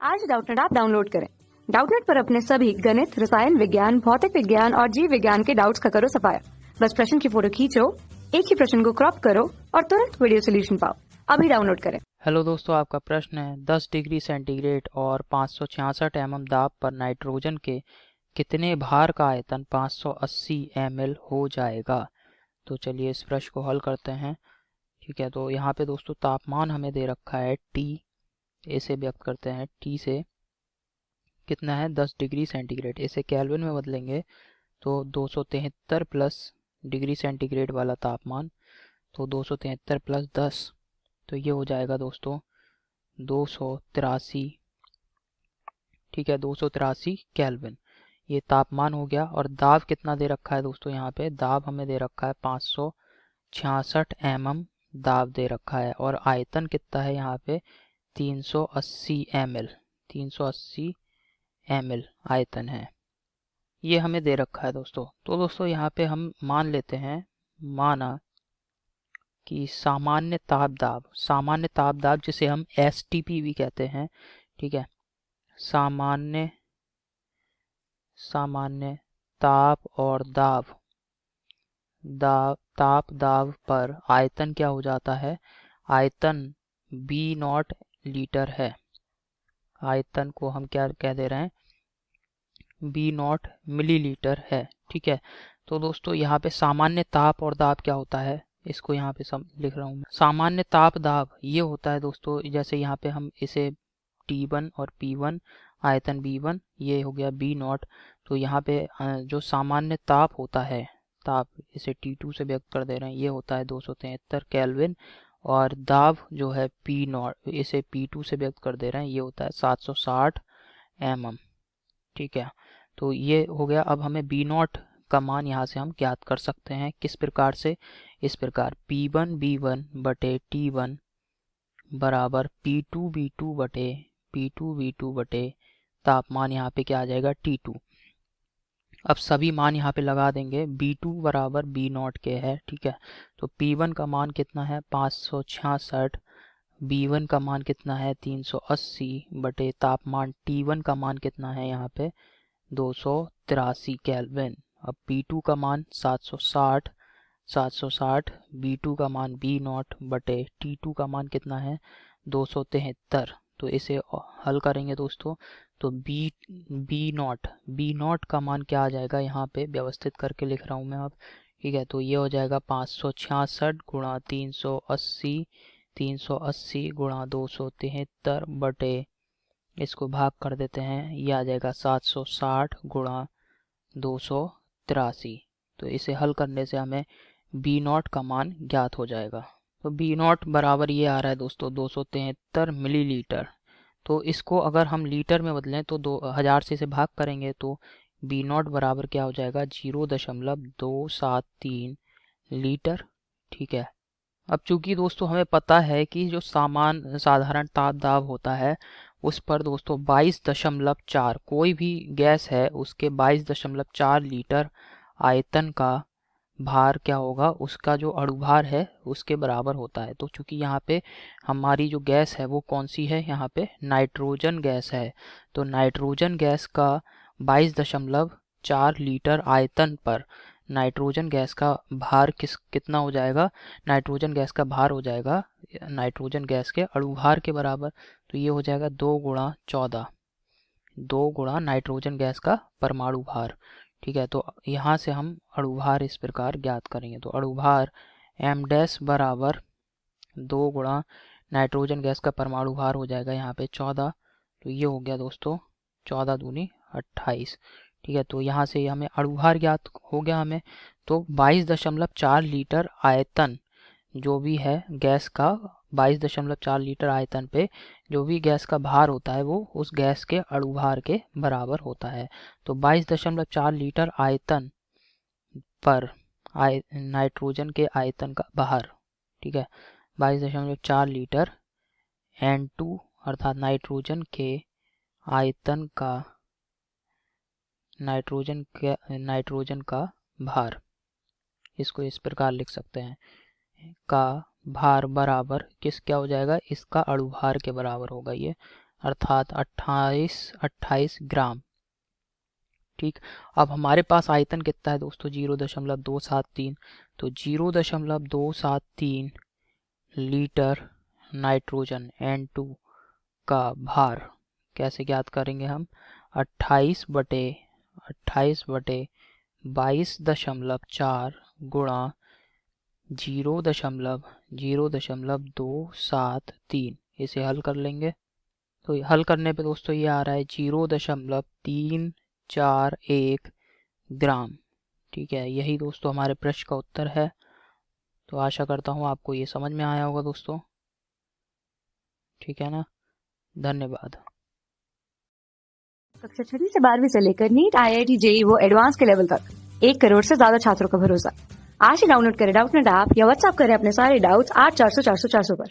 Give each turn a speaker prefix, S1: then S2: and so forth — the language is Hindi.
S1: आज डाउटनेट ऐप डाउनलोड करें। डाउटनेट पर अपने सभी गणित, रसायन विज्ञान, भौतिक विज्ञान और जीव विज्ञान के डाउट्स का करो सफाया। बस प्रश्न की फोटो खींचो, एक ही प्रश्न को क्रॉप करो और तुरंत वीडियो सोल्यूशन पाओ। अभी डाउनलोड करें।
S2: हेलो दोस्तों, आपका प्रश्न है 10 डिग्री सेंटीग्रेड और 566 mm दाब पर नाइट्रोजन के कितने भार का आयतन 580 ml हो जाएगा। तो चलिए इस प्रश्न को हल करते हैं। ठीक है, तो यहाँ पे दोस्तों तापमान हमें दे रखा है T, इसे व्यक्त करते हैं T से कितना है 10 डिग्री सेंटीग्रेड। इसे केल्विन में बदलेंगे तो 273 प्लस डिग्री सेंटीग्रेड वाला तापमान, तो 273 प्लस 10, तो ये हो जाएगा दोस्तों 283। ठीक है, 283 केल्विन ये तापमान हो गया। और दाब कितना दे रखा है दोस्तों, यहाँ पे दाब हमें दे रखा है 566 mm दाब दे रखा है। और आयतन कितना है यहाँ पे 380 ml, 380 ml आयतन है, ये हमें दे रखा है दोस्तों। तो दोस्तों यहाँ पे हम मान लेते हैं, माना कि सामान्य ताप दाब जिसे हम STP भी कहते हैं। ठीक है, सामान्य ताप और दाब पर आयतन क्या हो जाता है, आयतन B0 लीटर है। आयतन को हम क्या कह दे रहे हैं, B0 मिलीलीटर है। ठीक है, तो दोस्तों यहाँ पे सामान्य ताप और दाब क्या होता है, इसको यहाँ पे लिख रहा हूँ मैं। सामान्य ताप दाब ये होता है दोस्तों, जैसे यहाँ पे हम इसे T1 और P1, आयतन B1, ये हो गया B0। तो यहाँ पे जो सामान्य ताप होता है, ताप इसे T2 से व्यक्त कर दे रहे हैं, ये होता है 273 केल्विन। और दाब जो है P0, इसे P2 से व्यक्त कर दे रहे हैं, ये होता है 760 mm। ठीक है, तो ये हो गया। अब हमें B0 का मान यहाँ से हम ज्ञात कर सकते हैं, किस प्रकार से, इस प्रकार P1 B1 बटे T1 बराबर P2 B2 बटे तापमान यहाँ पे क्या आ जाएगा T2। अब सभी मान यहाँ पे लगा देंगे, B2 बराबर B0 के है। ठीक है, तो P1 का मान कितना है 566, B1 का मान कितना है 380 बटे तापमान T1 का मान कितना है यहाँ पे 283 केल्विन। अब P2 का मान 760, B2 का मान B0 बटे T2 का मान कितना है 273। तो इसे हल करेंगे दोस्तों, तो B0 का मान क्या आ जाएगा, यहाँ पे व्यवस्थित करके लिख रहा हूँ मैं अब। ठीक है, तो ये हो जाएगा 566 गुणा 380 गुणा 273 बटे, इसको भाग कर देते हैं, ये आ जाएगा 760 गुणा 283। तो इसे हल करने से हमें B0 का मान ज्ञात हो जाएगा। तो B0 बराबर ये आ रहा है दोस्तों 273 मिलीलीटर। तो इसको अगर हम लीटर में बदलें तो 2000 से इसे भाग करेंगे तो B0 बराबर क्या हो जाएगा 0.273 लीटर। ठीक है, अब चूंकि दोस्तों हमें पता है कि जो साधारण ताप दाब होता है उस पर दोस्तों 22.4, कोई भी गैस है उसके 22.4 लीटर आयतन का भार क्या होगा, उसका जो अणुभार है उसके बराबर होता है। तो चूंकि यहाँ पे हमारी जो गैस है वो कौन सी है, यहाँ पे नाइट्रोजन गैस है। तो नाइट्रोजन गैस का 22.4 लीटर आयतन पर नाइट्रोजन गैस का भार कितना हो जाएगा, नाइट्रोजन गैस का भार हो जाएगा नाइट्रोजन गैस के अणुभार के बराबर। तो ये हो जाएगा 2 गुणा 14, 2 गुणा नाइट्रोजन गैस का परमाणु भार। ठीक है, तो यहाँ से हम अणुभार इस प्रकार ज्ञात करेंगे। तो अणुभार m डैश बराबर 2 गुणा नाइट्रोजन गैस का परमाणु भार हो जाएगा यहाँ पे 14। तो ये हो गया दोस्तों 14 दूनी 28। ठीक है, तो यहाँ से हमें अणुभार ज्ञात हो गया हमें। तो 22.4 लीटर आयतन जो भी है गैस का, 22.4 लीटर आयतन पे जो भी गैस का भार होता है वो उस गैस के अणुभार के बराबर होता है। तो 22.4 लीटर आयतन पर नाइट्रोजन के आयतन का भार, ठीक है, 22.4 लीटर N2 अर्थात नाइट्रोजन के आयतन का, नाइट्रोजन का भार, इसको इस प्रकार लिख सकते हैं, का भार बराबर किस क्या हो जाएगा, इसका अणुभार के बराबर होगा ये अर्थात 28 ग्राम। ठीक, अब हमारे पास आयतन कितना है दोस्तों? 0.273। तो 0.273 लीटर नाइट्रोजन N2 का भार कैसे ज्ञात करेंगे हम? 28/22.4 गुणा 0.0273। इसे हल कर लेंगे तो हल करने पे दोस्तों ये आ रहा है 0.341 ग्राम। ठीक है, यही दोस्तों हमारे प्रश्न का उत्तर है। तो आशा करता हूँ आपको ये समझ में आया होगा दोस्तों। ठीक है ना, धन्यवाद।
S1: कक्षा 6वीं से 12वीं से लेकर नीट, IIT, JEE वो एडवांस के लेवल तक 1 करोड़ से ज्यादा छात्रों का भरोसा। आज ही डाउनलोड करें डाउटनेट ऐप या व्हाट्सएप करें अपने सारे डाउट्स 8400 400 400 पर।